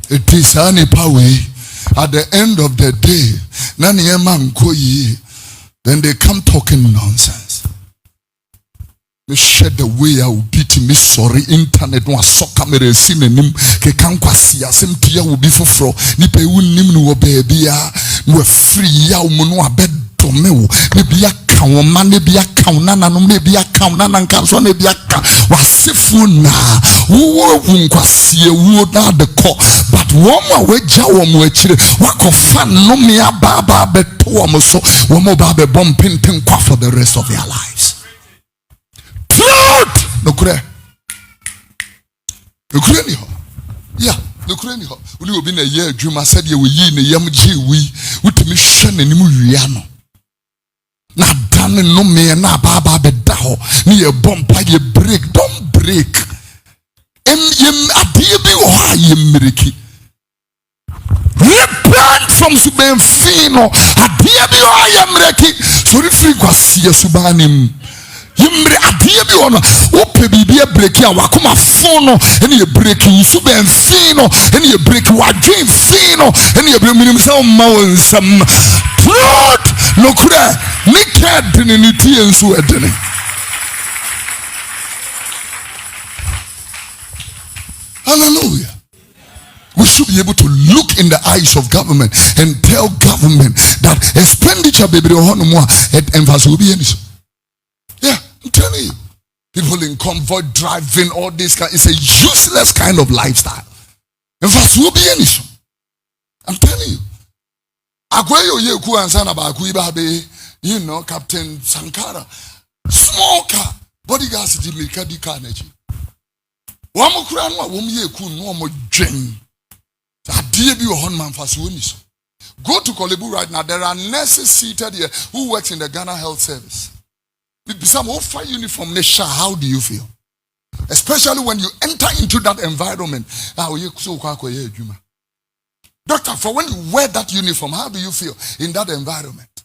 It is any power. At the end of the day, then they come talking nonsense. Me shed the way I will beat me sorry internet no so camera sin nim Keka Nkwasea semtia will be for nipa wunnim no baby no free ya no abedo me wo maybe aka wo ma maybe aka nana no maybe aka nana nka so maybe aka wasefu na wo Nkwasea wo na the call but one we ja wo mo akire wakofa no me ababa beto wo so wo mo ba be bom pinpin kwa for the rest of their lives. Truth! No kure. No kure ni ho. Yeah, no kure ni ho. Uli obi na ye adwuma said ye we yi na yam gye wi. Wutimi hwe nanim wia no. Na dan no me na baba be da ho. Ni ye bompa ye break, don't break. Yem adie bi wo ha ye mreki. Repent from suben fino. Adie bi wo ha ye mreki. So free Nkwasea subanim. Yimre adie bi ono ope bibia break ya wakoma fono ene ye break so ben fino ene ye break wadwen fino ene ye minim sa ma wonsam truth no kura ni ked ni tie nso edene. Hallelujah. We should be able to look in the eyes of government and tell government that expenditure baby hono mo emphasis will be any. Yeah, I'm telling you. People in convoy driving, all this kind, it's a useless kind of lifestyle. In fact, will be anything. I'm telling you. Agwayo ye ku ansana ba ku ibabe, you know, Captain Sankara. Small car, bodyguards di make di car energy. One more crown, one ye ku no more drain. Adie bi wo hon man fast woni so. Go to Kolebu right now. There are nurses seated here who works in the Ghana Health Service. Some offer uniform, how do you feel? Especially when you enter into that environment. Doctor, for when you wear that uniform, how do you feel in that environment?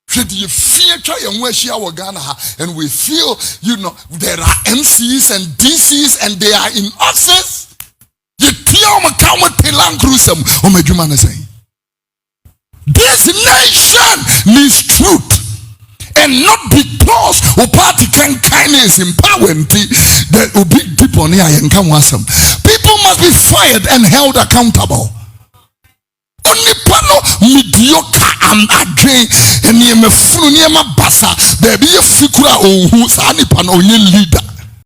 Should you fear and we feel, you know, there are MCs and DCs and they are in office? This nation needs truth. And not because party can kindness empowerment that will be people near and come awesome. People must be fired and held accountable. Only pano mediocre and again and near me full near my bassa, there be a figure who's any pano leader.